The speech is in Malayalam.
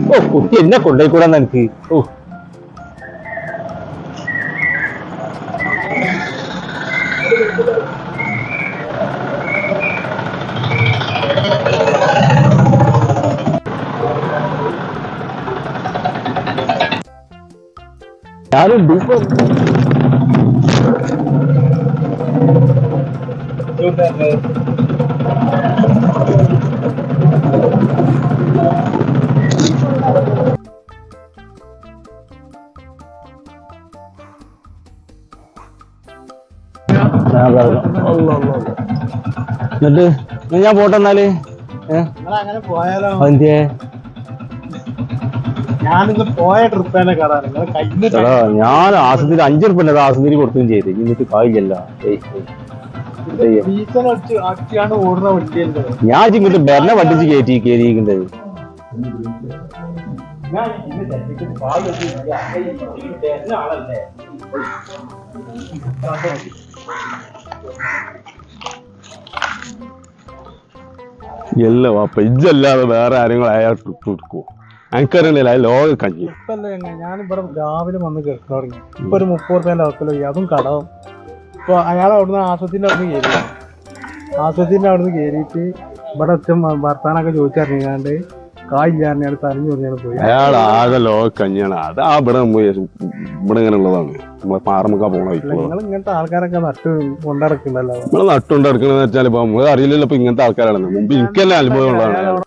ഓ കുട്ടി എന്നെ കൊണ്ടുപോയിക്കൂടാന്ന് എനിക്ക്. ഓ ഞാനുണ്ട് ഇപ്പൊ. എന്നിട്ട് ഞാൻ പോട്ടെ എന്നാല്. അങ്ങനെ പോയാലോ? എന്തിയെ ഞാനിന്ന് പോയ ട്രിപ്പേനെ കയറാൻ ഞാൻ ആസ്വദിച്ച് 5 ഉറുപ്പിക ആസ്വദിച്ച് കൊടുക്കുകയും ചെയ്ത്. എന്നിട്ട് കായില്ലല്ലോ. ഓടുന്ന വണ്ടിയല്ലേ ഞാൻ ഇങ്ങോട്ട് ബെറിനെ വണ്ടിച്ച് കയറിയിരിക്കുന്നത്. എല്ലാം അപ്പൊ ഇതല്ലാതെ വേറെ ആരെങ്കിലും അയാൾ ട്രിപ്പ് എടുക്കുവോ? എനിക്കറിയണില്ല ലോക കഞ്ഞി. ഞാനിവിടെ രാവിലെ വന്ന് കേൾക്കാൻ തുടങ്ങി. ഇപ്പൊ ഒരു 30 ഉറുപ്പ്യന്റെ അവസ്ഥ അതും കടവും. ഇപ്പൊ അയാൾ അവിടുന്ന് ആസ്വദിന്റെ അവിടുന്ന് കയറിയിട്ട് ഇവിടെ ഒറ്റ വർത്താനൊക്കെ ചോദിച്ചറിയാണ്ട് കായില്ലാണ്ട് തലഞ്ഞു പറഞ്ഞാൽ പോയി. അയാൾ ആകെ ലോക കഞ്ഞിയാണ്. അത് ആ ഇവിടെ ഇങ്ങനെ ഉള്ളതാണ്. നമ്മളെ പാറമുക്കാ പോണ നിങ്ങൾ ഇങ്ങനത്തെ ആൾക്കാരൊക്കെ നട്ട് കൊണ്ടിറക്കുന്നുണ്ടല്ലോ. നമ്മള് നട്ടുകൊണ്ടിറക്കണെന്ന് വെച്ചാൽ ഇപ്പൊ നമുക്ക് അറിയില്ലല്ലോ ഇപ്പൊ ഇങ്ങനത്തെ ആൾക്കാരാണ്. മുമ്പ് എനിക്കല്ലേ അനുഭവം ഉള്ളതാണ്.